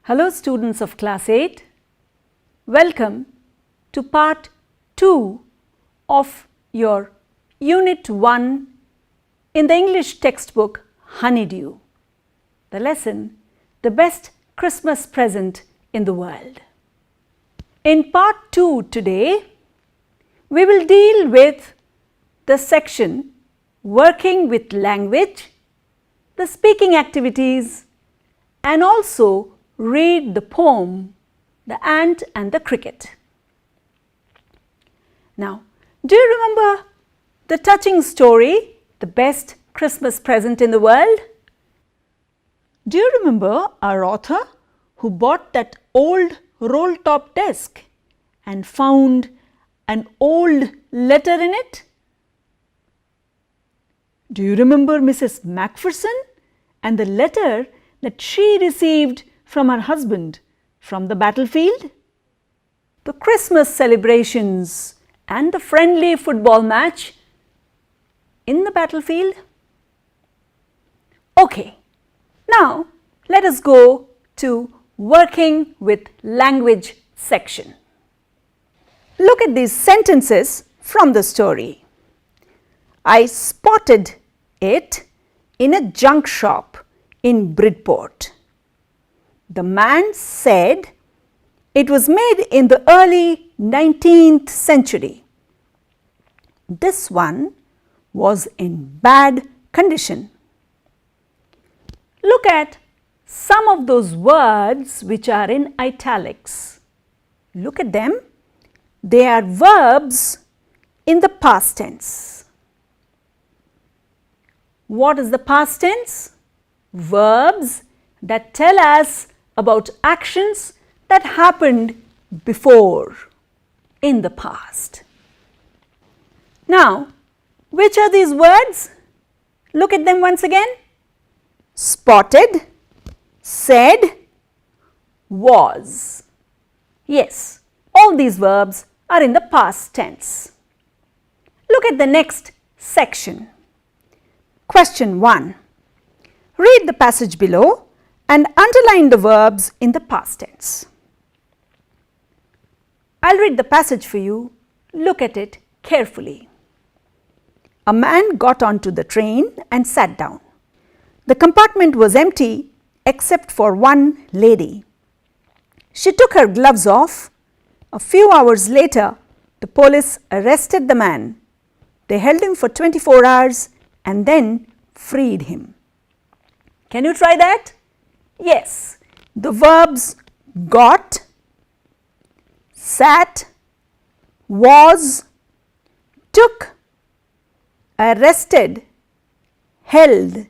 Hello students of class 8, welcome to part 2 of your unit 1 in the English textbook Honeydew, the lesson The Best Christmas Present in the World. In part 2 today, we will deal with the section Working with Language, the speaking activities, and also read the poem The Ant and the Cricket. Now, do you remember the touching story, The Best Christmas Present in the World? Do you remember our author who bought that old roll-top desk and found an old letter in it? Do you remember Mrs. Macpherson and the letter that she received from her husband from the battlefield? The Christmas celebrations and the friendly football match in the battlefield? Okay, now let us go to Working with Language section. Look at these sentences from the story. I spotted it in a junk shop in Bridport. The man said it was made in the early 19th century. This one was in bad condition. Look at some of those words which are in italics. Look at them. They are verbs in the past tense. What is the past tense? Verbs that tell us about actions that happened before, in the past. Now, which are these words? Look at them once again. Spotted, said, was. Yes, all these verbs are in the past tense. Look at the next section. Question 1. Read the passage below and underline the verbs in the past tense. I'll read the passage for you. Look at it carefully. A man got onto the train and sat down. The compartment was empty except for one lady. She took her gloves off. A few hours later, the police arrested the man. They held him for 24 hours and then freed him. Can you try that? Yes, the verbs got, sat, was, took, arrested, held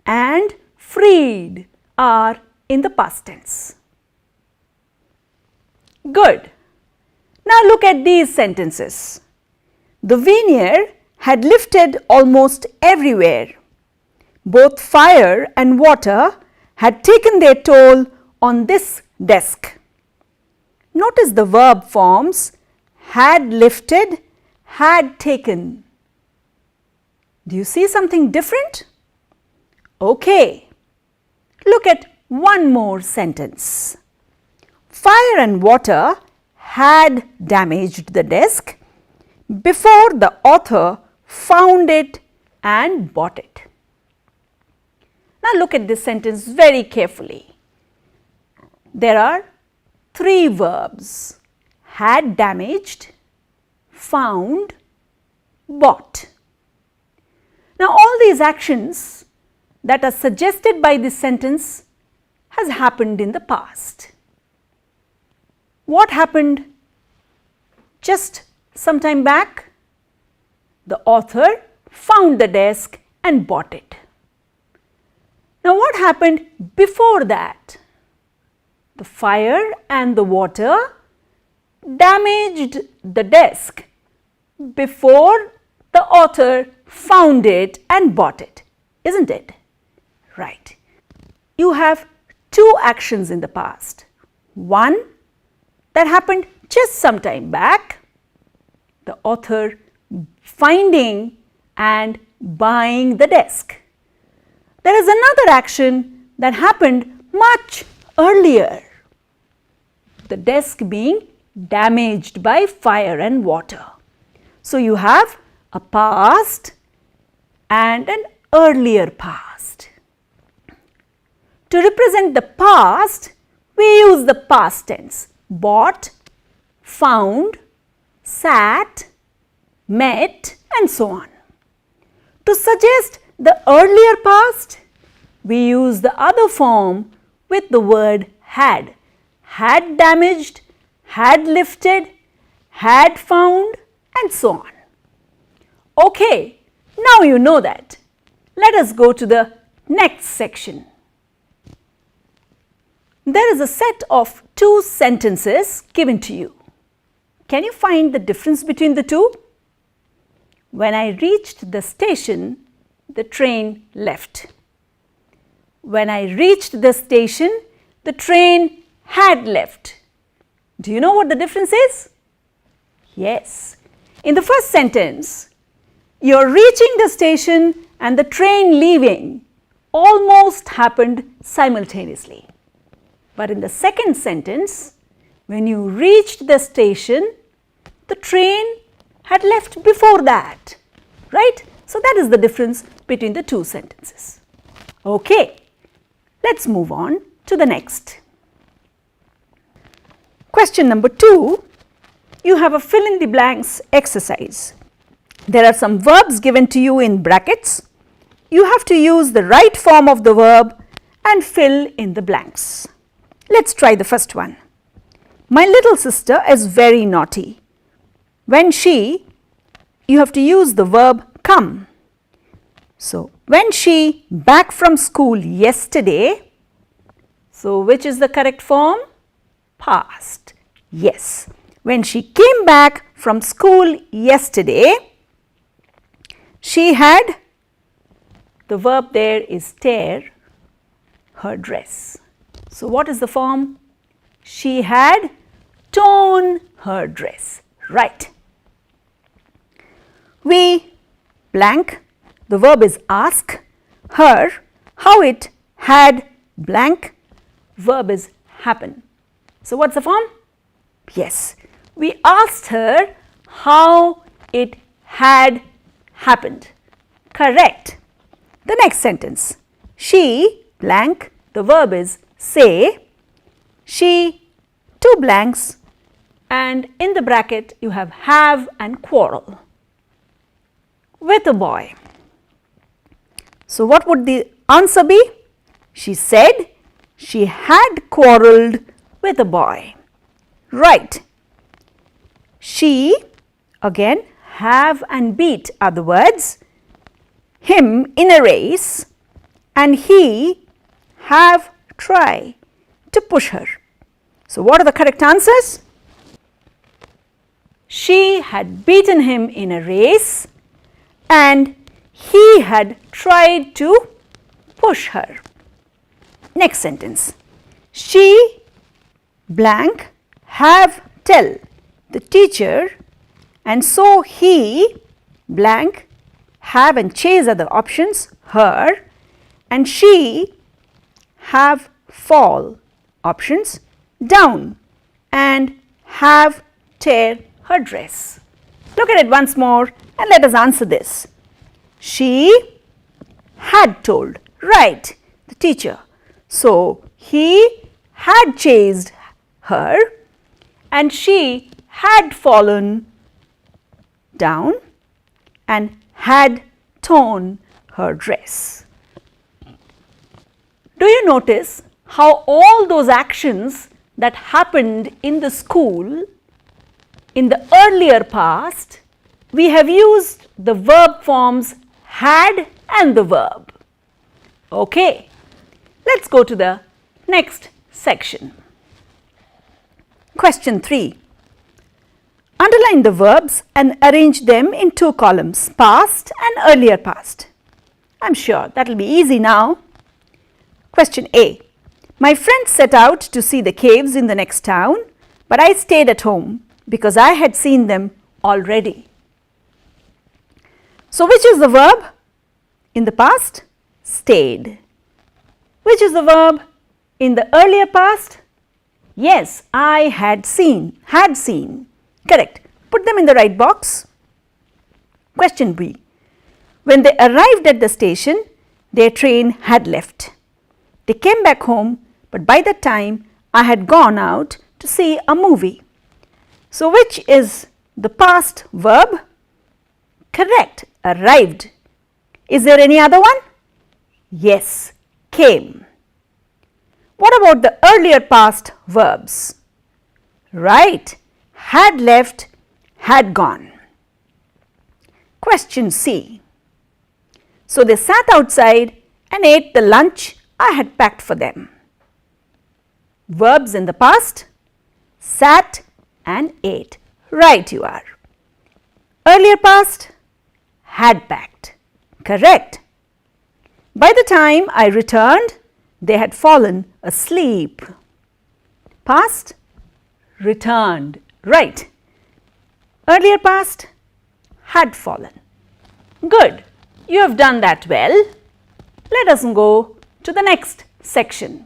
and freed are in the past tense. Good. Now look at these sentences. The veneer had lifted almost everywhere. Both fire and water had taken their toll on this desk. Notice the verb forms had lifted, had taken. Do you see something different? Okay, look at one more sentence. Fire and water had damaged the desk before the author found it and bought it. Now look at this sentence very carefully. There are 3 verbs: had damaged, found, bought. Now all these actions that are suggested by this sentence has happened in the past. What happened just some time back? The author found the desk and bought it. Now what happened before that? The fire and the water damaged the desk before the author found it and bought it, isn't it? Right. You have 2 actions in the past. One that happened just some time back, the author finding and buying the desk. There is another action that happened much earlier, the desk being damaged by fire and water. So, you have a past and an earlier past. To represent the past, we use the past tense: bought, found, sat, met, and so on. To suggest the earlier past, we use the other form with the word had. Had damaged, had lifted, had found, and so on. Okay, now you know that. Let us go to the next section. There is a set of 2 sentences given to you. Can you find the difference between the two? When I reached the station, the train left. When I reached the station, the train had left. Do you know what the difference is? Yes. In the first sentence, you're reaching the station and the train leaving almost happened simultaneously. But in the second sentence, when you reached the station, the train had left before that, right? So, that is the difference between the 2 sentences. Okay, let's move on to the next. Question number 2, you have a fill in the blanks exercise. There are some verbs given to you in brackets. You have to use the right form of the verb and fill in the blanks. Let's try the first one. My little sister is very naughty. When she, you have to use the verb come. So, when she back from school yesterday, so which is the correct form? Past. Yes. When she came back from school yesterday, she had, the verb there is tear her dress. So, what is the form? She had torn her dress. Right. We blank, the verb is ask her how it had blank, verb is happen. So, what is the form? Yes, we asked her how it had happened. Correct. The next sentence, she blank, the verb is say, she 2 blanks, and in the bracket you have and quarrel with a boy. So, what would the answer be? She said she had quarrelled with a boy. Right. She, again have and beat are the words, him in a race, and he have try to push her. So, what are the correct answers? She had beaten him in a race and he had tried to push her. Next sentence, she blank have tell the teacher, and so he blank have and chase are the options, her, and she have fall options, down, and have tear her dress. Look at it once more and let us answer this. She had told, right, the teacher. So, he had chased her and she had fallen down and had torn her dress. Do you notice how all those actions that happened in the school in the earlier past, we have used the verb forms had and the verb. Okay, let's go to the next section. Question 3. Underline the verbs and arrange them in 2 columns, past and earlier past. I am sure that will be easy now. Question A. My friends set out to see the caves in the next town, but I stayed at home because I had seen them already. So, which is the verb in the past? Stayed. Which is the verb in the earlier past? Yes, I had seen, correct. Put them in the right box. Question B. When they arrived at the station, their train had left. They came back home, but by that time I had gone out to see a movie. So which is the past verb? Correct, arrived. Is there any other one? Yes, came. What about the earlier past verbs? Right, had left, had gone. Question C. So they sat outside and ate the lunch I had packed for them. Verbs in the past, sat and ate. Right you are. Earlier past, had packed. Correct. By the time I returned, they had fallen asleep. Past, returned. Right. Earlier past, had fallen. Good. You have done that well. Let us go to the next section.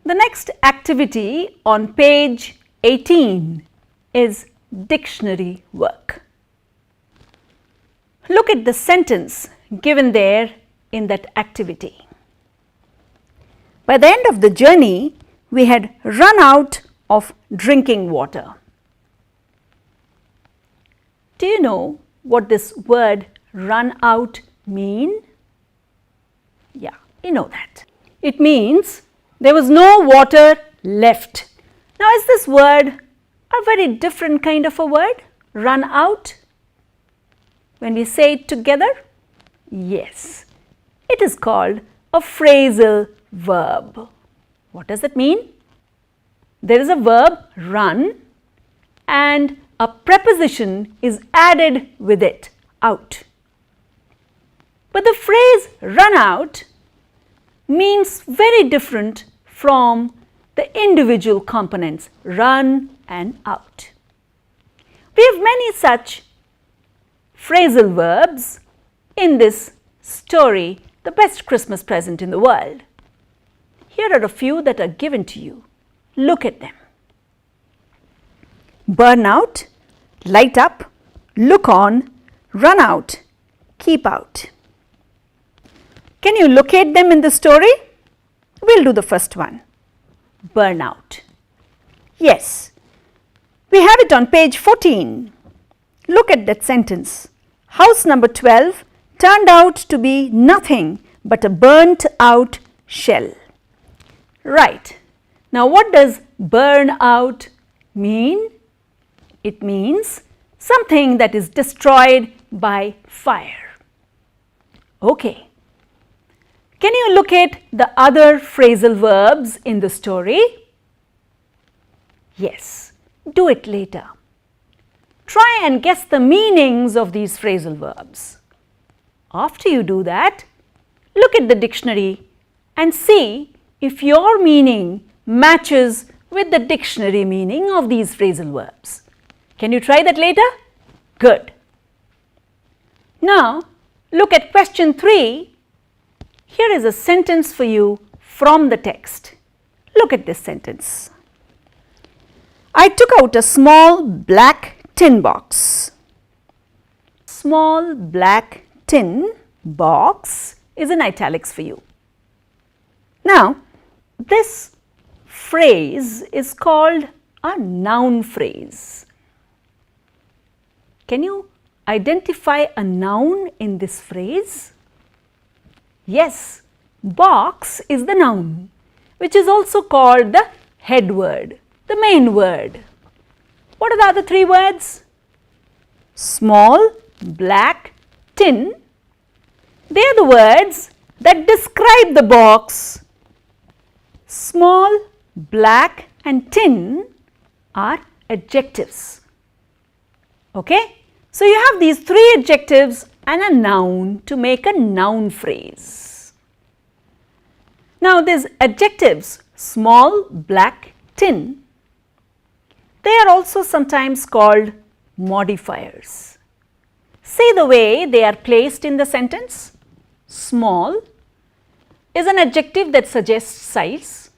The next activity on page 18 is dictionary work. Look at the sentence given there in that activity. By the end of the journey, we had run out of drinking water. Do you know what this word run out mean? Yeah, you know that. It means there was no water left. Now is this word a very different kind of a word, run out? When we say it together? Yes, it is called a phrasal verb. What does it mean? There is a verb run and a preposition is added with it, out. But the phrase run out means very different from the individual components run and out. We have many such phrasal verbs in this story, The Best Christmas Present in the World. Here are a few that are given to you. Look at them. Burn out, light up, look on, run out, keep out. Can you locate them in the story? We'll do the first one. Burn out. Yes, we have it on page 14. Look at that sentence. House number 12 turned out to be nothing but a burnt out shell. Right. Now what does burn out mean? It means something that is destroyed by fire. Okay. Can you locate the other phrasal verbs in the story? Yes, do it later. Try and guess the meanings of these phrasal verbs. After you do that, look at the dictionary and see if your meaning matches with the dictionary meaning of these phrasal verbs. Can you try that later? Good. Now, look at question 3. Here is a sentence for you from the text. Look at this sentence. I took out a small black tin box. Small black tin box is in italics for you. Now, this phrase is called a noun phrase. Can you identify a noun in this phrase? Yes, box is the noun, which is also called the head word, the main word. What are the other 3 words? Small, black, tin. They are the words that describe the box. Small, black and tin are adjectives. Okay? So you have these 3 adjectives and a noun to make a noun phrase. Now these adjectives, small, black, tin, they are also sometimes called modifiers. See the way they are placed in the sentence? Small, is an adjective that suggests size,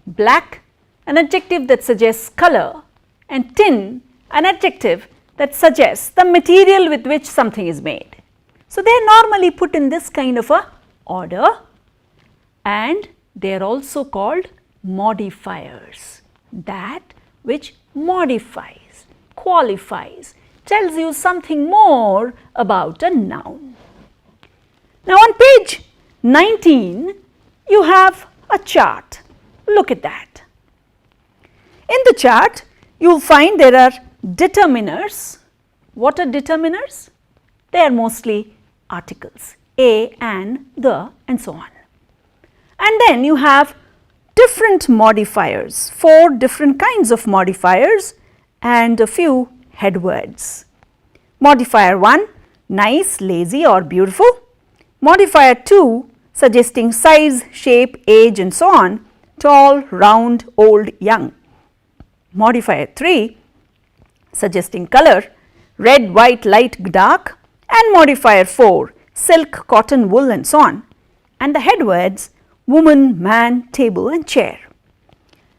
black an adjective that suggests color, and tin an adjective that suggests the material with which something is made. So, they are normally put in this kind of a order, and they are also called modifiers, that which modifies, qualifies, tells you something more about a noun. Now, on page 19, you have a chart. Look at that. In the chart, you will find there are determiners. What are determiners? They are mostly articles, a, an, the, and so on. And then you have different modifiers, 4 different kinds of modifiers and a few head words. Modifier 1, nice, lazy or beautiful. Modifier 2, suggesting size, shape, age and so on, tall, round, old, young. Modifier 3, suggesting color, red, white, light, dark, and modifier 4, silk, cotton, wool and so on, and the head words woman, man, table and chair.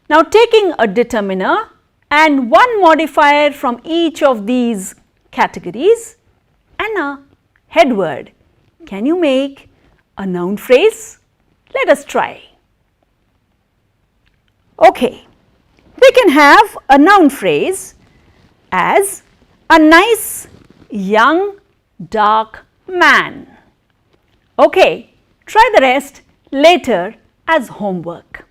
Now, taking a determiner and one modifier from each of these categories and a head word, can you make a noun phrase? Let us try. Okay, we can have a noun phrase as a nice young dark man. Okay, try the rest later as homework.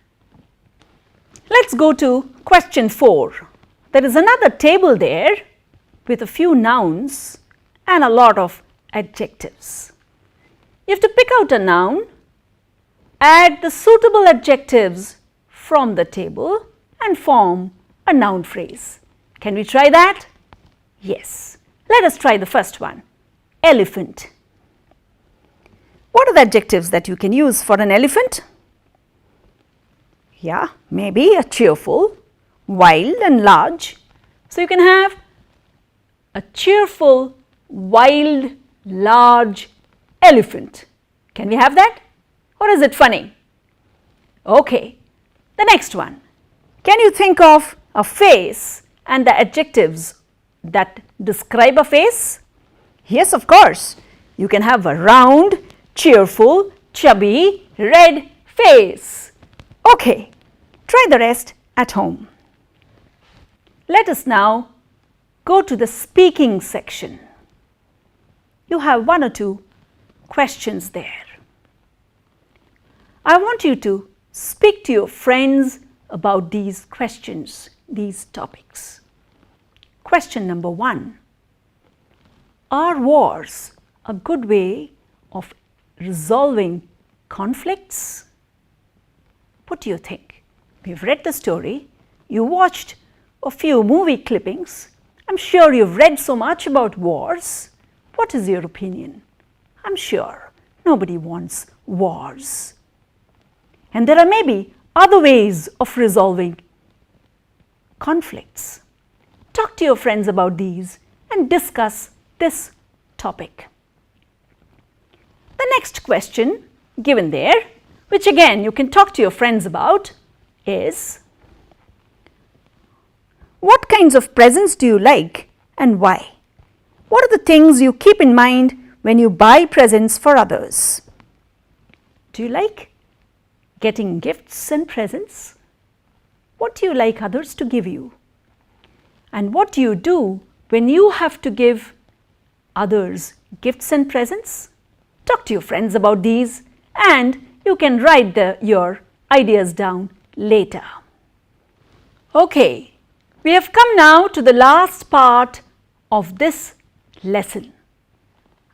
Let's go to question 4. There is another table there with a few nouns and a lot of adjectives. You have to pick out a noun, add the suitable adjectives from the table and form a noun phrase. Can we try that? Yes. Let us try the first one, elephant. What are the adjectives that you can use for an elephant? Yeah, maybe a cheerful, wild and large. So, you can have a cheerful, wild, large elephant. Can we have that? Or is it funny? Okay, the next one. Can you think of a face and the adjectives that describe a face? Yes, of course. You can have a round, cheerful, chubby, red face. Okay, try the rest at home. Let us now go to the speaking section. You have 1 or 2 questions there. I want you to speak to your friends about these questions, these topics. Question number 1. Are wars a good way of resolving conflicts? What do you think? We've read the story, you watched a few movie clippings, I'm sure you've read so much about wars. What is your opinion? I'm sure nobody wants wars. And there are maybe other ways of resolving conflicts. Talk to your friends about these and discuss this topic. The next question given there, which again you can talk to your friends about, is what kinds of presents do you like and why? What are the things you keep in mind when you buy presents for others? Do you like getting gifts and presents? What do you like others to give you? And what do you do when you have to give others gifts and presents? Talk to your friends about these and you can write your ideas down later. Okay, we have come now to the last part of this lesson.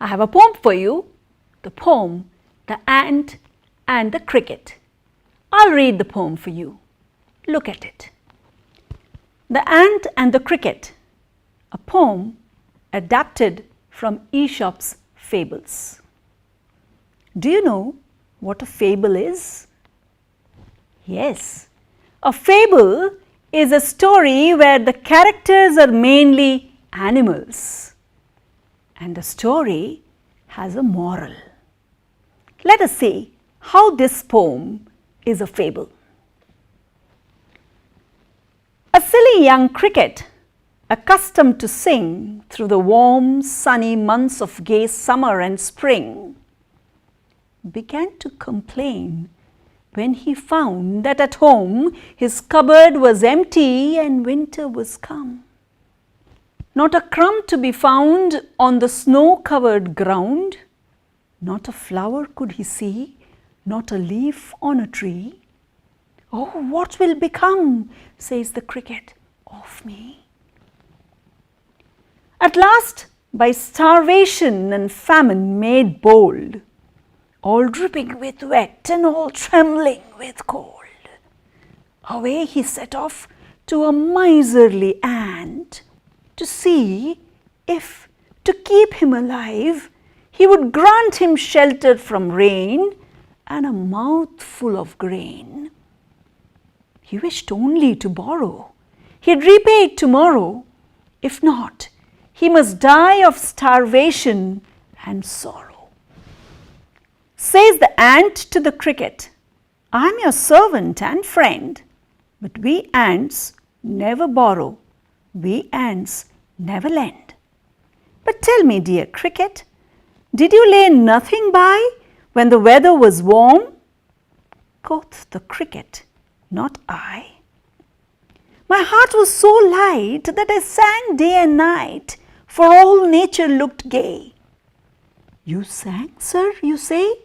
I have a poem for you, the poem, The Ant and the Cricket. I'll read the poem for you. Look at it. The Ant and the Cricket, a poem adapted from Aesop's fables. Do you know what a fable is? Yes, a fable is a story where the characters are mainly animals and the story has a moral. Let us see how this poem is a fable. A silly young cricket, accustomed to sing through the warm, sunny months of gay summer and spring, began to complain when he found that at home his cupboard was empty and winter was come. Not a crumb to be found on the snow-covered ground, not a flower could he see, not a leaf on a tree. Oh, what will become, says the cricket, of me? At last, by starvation and famine made bold, all dripping with wet and all trembling with cold, away he set off to a miserly ant to see if, to keep him alive, he would grant him shelter from rain and a mouthful of grain. He wished only to borrow. He'd repay it tomorrow. If not, he must die of starvation and sorrow. Says the ant to the cricket, I'm your servant and friend, but we ants never borrow, we ants never lend. But tell me, dear cricket, did you lay nothing by when the weather was warm? Quoth the cricket, not I. My heart was so light that I sang day and night, for all nature looked gay. You sang, sir, you say?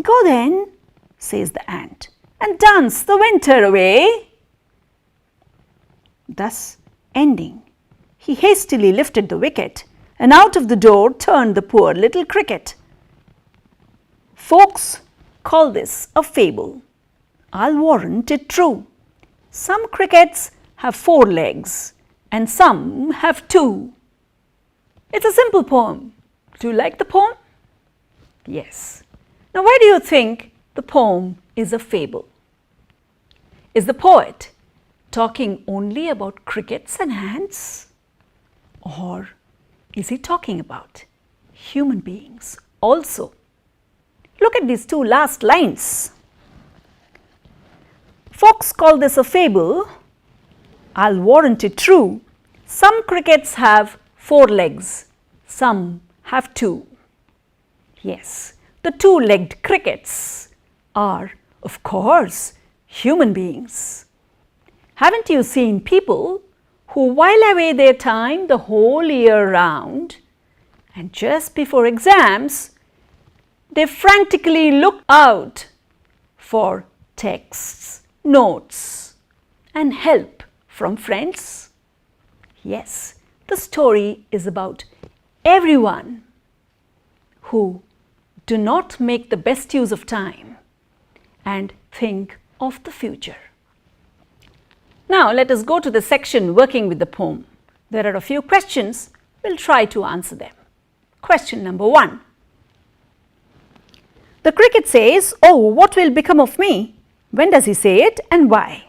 Go then, says the ant, and dance the winter away. Thus ending, he hastily lifted the wicket, and out of the door turned the poor little cricket. Folks call this a fable. I'll warrant it true. Some crickets have 4 legs, and some have 2. It's a simple poem. Do you like the poem? Yes. Now, why do you think the poem is a fable? Is the poet talking only about crickets and ants? Or is he talking about human beings also? Look at these 2 last lines. Folks call this a fable. I'll warrant it true. Some crickets have 4 legs, some have 2. Yes, the 2-legged crickets are, of course, human beings. Haven't you seen people who while away their time the whole year round, and just before exams, they frantically look out for texts, notes, and help from friends? Yes, the story is about everyone who do not make the best use of time and think of the future. Now, let us go to the section working with the poem. There are a few questions. We'll try to answer them. Question number 1. The cricket says, oh, what will become of me? When does he say it and why?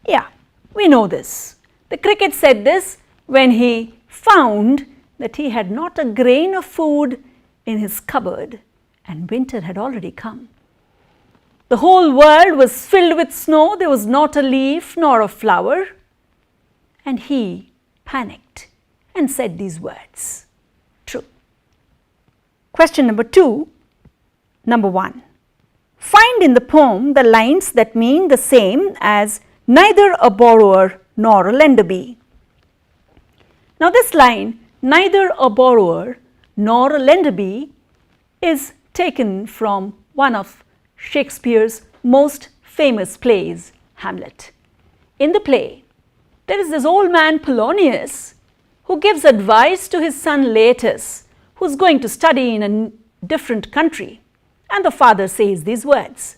Yeah, we know this. The cricket said this when he found that he had not a grain of food in his cupboard and winter had already come. The whole world was filled with snow. There was not a leaf nor a flower. And he panicked and said these words. True. Question number 2. Number 1. Find in the poem the lines that mean the same as neither a borrower nor a lender be. Now this line, neither a borrower nor a lender be, is taken from one of Shakespeare's most famous plays, Hamlet. In the play, there is this old man Polonius who gives advice to his son Laertes, who is going to study in a different country. And the father says these words.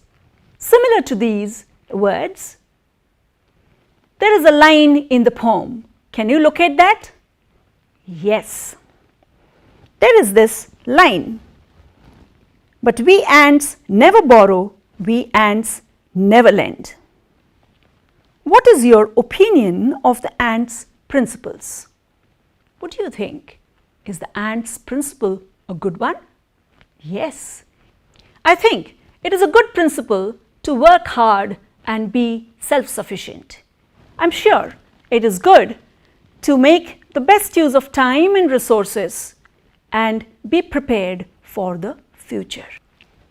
Similar to these words, there is a line in the poem. Can you locate that? Yes. There is this line. But we ants never borrow, we ants never lend. What is your opinion of the ants' principles? What do you think? Is the ants' principle a good one? Yes. I think it is a good principle to work hard and be self-sufficient. I'm sure it is good to make the best use of time and resources and be prepared for the future.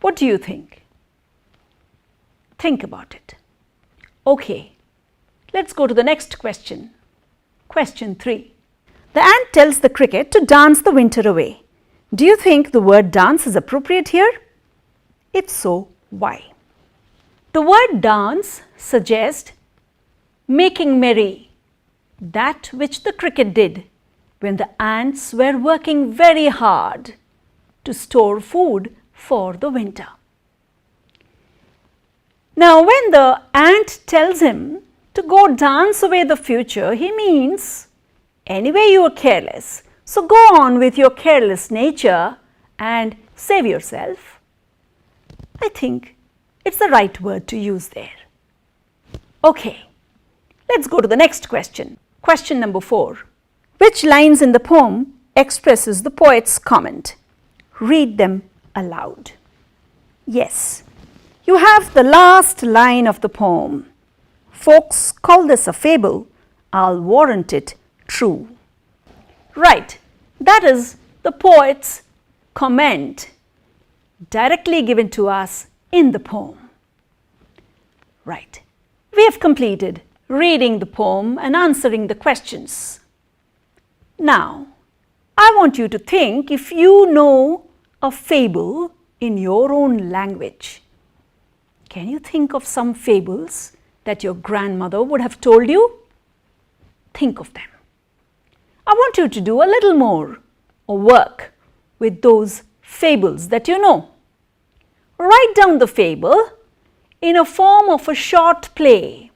What do you think? Think about it. Okay, let's go to the next question. Question 3. The ant tells the cricket to dance the winter away. Do you think the word dance is appropriate here? If so, why? The word dance suggests making merry, that which the cricket did when the ants were working very hard to store food for the winter. Now, when the ant tells him to go dance away the future, he means anyway you are careless, so go on with your careless nature and save yourself. I think it's the right word to use there. Okay, let's go to the next question. Question number 4. Which lines in the poem expresses the poet's comment? Read them aloud. Yes, you have the last line of the poem. Folks call this a fable, I'll warrant it true. Right, that is the poet's comment directly given to us in the poem. Right, we have completed reading the poem and answering the questions. Now, I want you to think if you know a fable in your own language. Can you think of some fables that your grandmother would have told you? Think of them. I want you to do a little more work with those fables that you know. Write down the fable in a form of a short play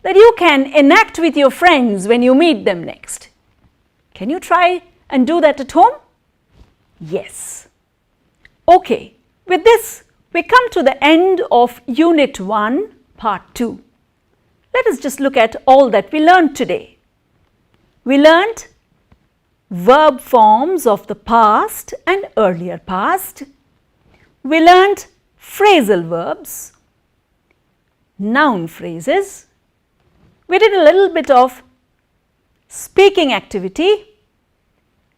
that you can enact with your friends when you meet them next. Can you try and do that at home? Yes. Okay, with this we come to the end of Unit 1, Part 2. Let us just look at all that we learned today. We learned verb forms of the past and earlier past. We learned phrasal verbs, noun phrases. We did a little bit of speaking activity,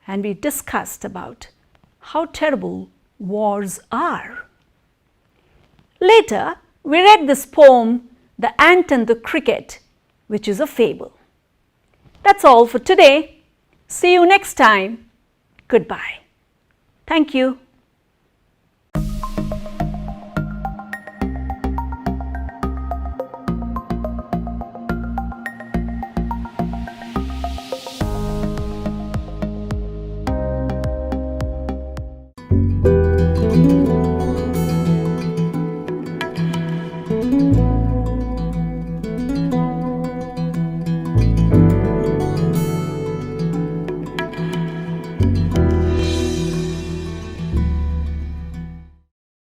and we discussed about how terrible wars are. Later, we read this poem, The Ant and the Cricket, which is a fable. That's all for today. See you next time. Goodbye. Thank you.